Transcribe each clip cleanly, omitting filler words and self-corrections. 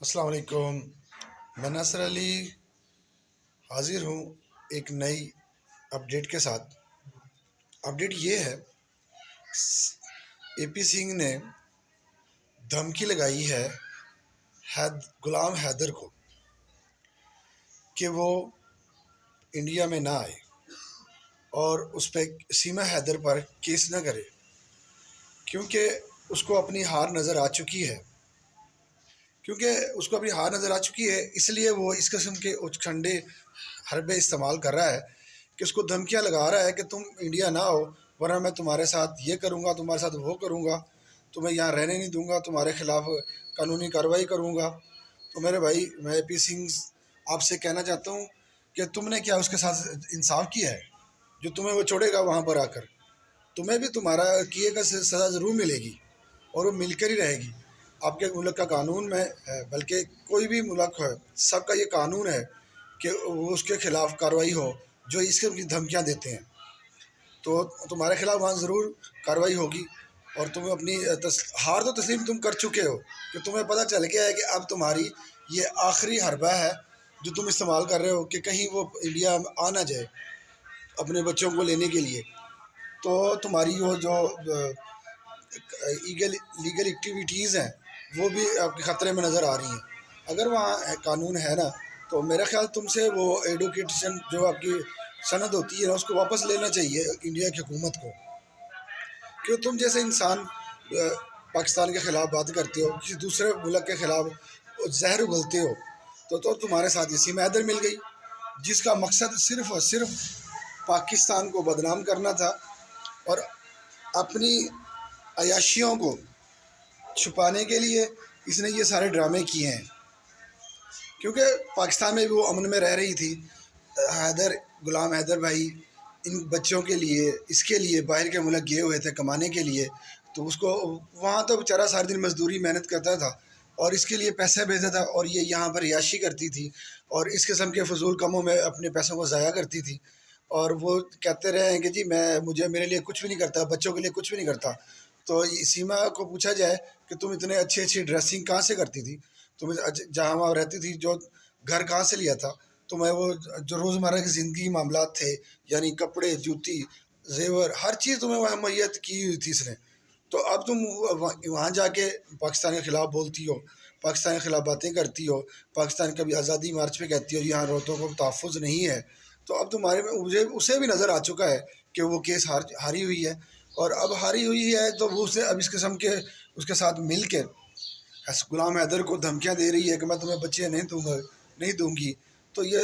السلام علیکم۔ میں ناصر علی حاضر ہوں ایک نئی اپڈیٹ کے ساتھ۔ اپڈیٹ یہ ہے، اے پی سنگھ نے دھمکی لگائی ہے غلام حیدر کو کہ وہ انڈیا میں نہ آئے اور اس پہ سیما حیدر پر کیس نہ کرے، کیونکہ اس کو اپنی ہار نظر آ چکی ہے اس لیے وہ اس قسم کے اچھنڈے حربے استعمال کر رہا ہے کہ اس کو دھمکیاں لگا رہا ہے کہ تم انڈیا نہ آؤ ورنہ میں تمہارے ساتھ یہ کروں گا، تمہارے ساتھ وہ کروں گا، تمہیں یہاں رہنے نہیں دوں گا، تمہارے خلاف قانونی کارروائی کروں گا۔ تو میرے بھائی، میں اے پی سنگھ آپ سے کہنا چاہتا ہوں کہ تم نے کیا اس کے ساتھ انصاف کیا ہے؟ جو تمہیں وہ چھوڑے گا وہاں پر آ کر، تمہیں بھی تمہارا کیے کا سزا ضرور ملے گی، اور وہ مل کر ہی رہے گی۔ آپ کے ملک کا قانون میں ہے، بلکہ کوئی بھی ملک ہے، سب کا یہ قانون ہے کہ وہ اس کے خلاف کارروائی ہو جو اس کی دھمکیاں دیتے ہیں۔ تو تمہارے خلاف وہاں ضرور کارروائی ہوگی، اور تمہیں اپنی ہار تو تسلیم تم کر چکے ہو کہ تمہیں پتہ چل گیا ہے کہ اب تمہاری یہ آخری حربہ ہے جو تم استعمال کر رہے ہو کہ کہیں وہ انڈیا آ نہ جائے اپنے بچوں کو لینے کے لیے۔ تو تمہاری وہ جو لیگل ایکٹیویٹیز ہیں وہ بھی آپ کے خطرے میں نظر آ رہی ہیں۔ اگر وہاں قانون ہے نا، تو میرا خیال تم سے وہ ایڈوکیشن جو آپ کی سند ہوتی ہے نا، اس کو واپس لینا چاہیے انڈیا کی حکومت کو، کہ تم جیسے انسان پاکستان کے خلاف بات کرتے ہو، کسی دوسرے ملک کے خلاف زہر اگلتے ہو، تو تمہارے ساتھ یہ سیما حیدر مل گئی، جس کا مقصد صرف اور صرف پاکستان کو بدنام کرنا تھا اور اپنی عیاشیوں کو چھپانے کے لیے اس نے یہ سارے ڈرامے کیے ہیں۔ کیونکہ پاکستان میں بھی وہ امن میں رہ رہی تھی، غلام حیدر بھائی ان بچوں کے لیے، اس کے لیے باہر کے ملک گئے ہوئے تھے کمانے کے لیے، تو اس کو وہاں تو بیچارہ سارے دن مزدوری محنت کرتا تھا اور اس کے لیے پیسے بھیجتا تھا، اور یہ یہاں پر عیاشی کرتی تھی اور اس قسم کے فضول کاموں میں اپنے پیسوں کو ضائع کرتی تھی، اور وہ کہتے رہے ہیں کہ جی میرے لیے کچھ بھی نہیں کرتا، بچوں کے لیے کچھ بھی نہیں کرتا۔ تو سیما کو پوچھا جائے کہ تم اتنے اچھی ڈریسنگ کہاں سے کرتی تھی، تم جہاں وہاں رہتی تھی جو گھر کہاں سے لیا تھا تمہیں؟ وہ جو روزمرہ کی زندگی معاملات تھے، یعنی کپڑے، جوتی، زیور، ہر چیز تمہیں وہاں مہیت کی ہوئی تھی اس نے۔ تو اب تم وہاں جا کے پاکستان کے خلاف بولتی ہو، پاکستان کے خلاف باتیں کرتی ہو، پاکستان کبھی آزادی مارچ پہ کہتی ہو یہاں عورتوں کو تحفظ نہیں ہے، تو اب تمہارے میں مجھے اسے بھی نظر آ چکا ہے کہ وہ کیس ہاری ہوئی ہے، اور اب ہاری ہوئی ہے تو وہ اسے اب اس قسم کے اس کے ساتھ مل کے غلام حیدر کو دھمکیاں دے رہی ہے کہ میں تمہیں بچے نہیں دوں گی۔ تو یہ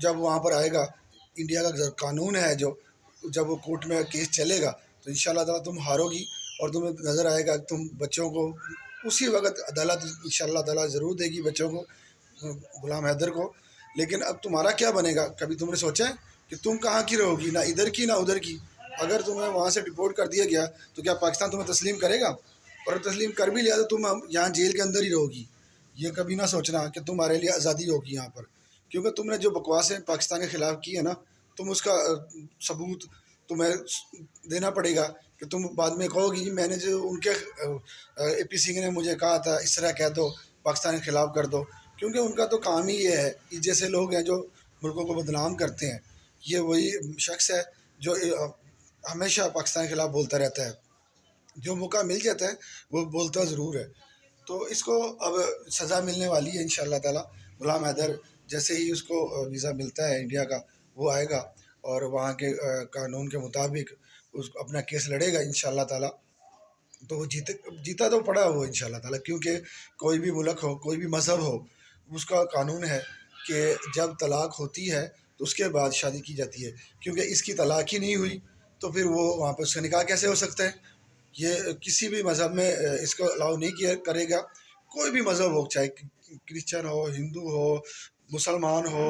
جب وہاں پر آئے گا، انڈیا کا قانون ہے جو، جب وہ کورٹ میں کیس چلے گا تو انشاءاللہ تعالیٰ تم ہارو گی، اور تمہیں نظر آئے گا کہ تم بچوں کو اسی وقت عدالت انشاءاللہ تعالیٰ ضرور دے گی بچوں کو، غلام حیدر کو۔ لیکن اب تمہارا کیا بنے گا؟ کبھی تم نے سوچا ہے کہ تم کہاں کی رہو گی؟ نہ ادھر کی نہ ادھر کی۔ اگر تمہیں وہاں سے ڈپورٹ کر دیا گیا تو کیا پاکستان تمہیں تسلیم کرے گا؟ اور تسلیم کر بھی لیا تو تم یہاں جیل کے اندر ہی رہو گی۔ یہ کبھی نہ سوچنا کہ تمہارے لیے آزادی ہوگی یہاں پر، کیونکہ تم نے جو بکواسیں پاکستان کے خلاف کی ہے نا، تم اس کا ثبوت تمہیں دینا پڑے گا، کہ تم بعد میں کہو گی میں نے جو ان کے اے پی سنگھ نے مجھے کہا تھا اس طرح کہہ دو، پاکستان کے خلاف کر دو، کیونکہ ان کا تو کام ہی یہ ہے، یہ جیسے لوگ ہیں جو ملکوں کو بدنام کرتے ہیں، یہ وہی شخص ہے جو ہمیشہ پاکستان کے خلاف بولتا رہتا ہے، جو موقع مل جاتا ہے وہ بولتا ضرور ہے۔ تو اس کو اب سزا ملنے والی ہے انشاءاللہ تعالیٰ۔ غلام حیدر جیسے ہی اس کو ویزا ملتا ہے انڈیا کا، وہ آئے گا اور وہاں کے قانون کے مطابق اس کو اپنا کیس لڑے گا انشاءاللہ تعالیٰ۔ تو وہ جیتا تو پڑا وہ انشاءاللہ تعالیٰ، کیونکہ کوئی بھی ملک ہو، کوئی بھی مذہب ہو، اس کا قانون ہے کہ جب طلاق ہوتی ہے تو اس کے بعد شادی کی جاتی ہے، کیونکہ اس کی طلاق ہی نہیں ہوئی تو پھر وہ وہاں پہ اس کا نکاح کیسے ہو سکتا ہے؟ یہ کسی بھی مذہب میں اس کو الاؤ نہیں کیا کرے گا، کوئی بھی مذہب ہو، چاہے کرسچن ہو، ہندو ہو، مسلمان ہو،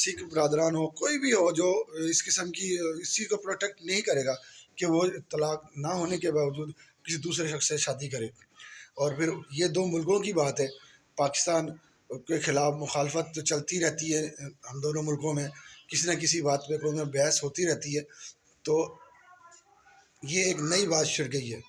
سکھ برادران ہو، کوئی بھی ہو جو اس قسم کی اس چیز کو پروٹیکٹ نہیں کرے گا کہ وہ طلاق نہ ہونے کے باوجود کسی دوسرے شخص سے شادی کرے۔ اور پھر یہ دو ملکوں کی بات ہے، پاکستان کے خلاف مخالفت تو چلتی رہتی ہے ہم دونوں ملکوں میں، کسی نہ کسی بات پہ کوئی بحث ہوتی رہتی ہے، تو یہ ایک نئی بات چھڑ گئی ہے۔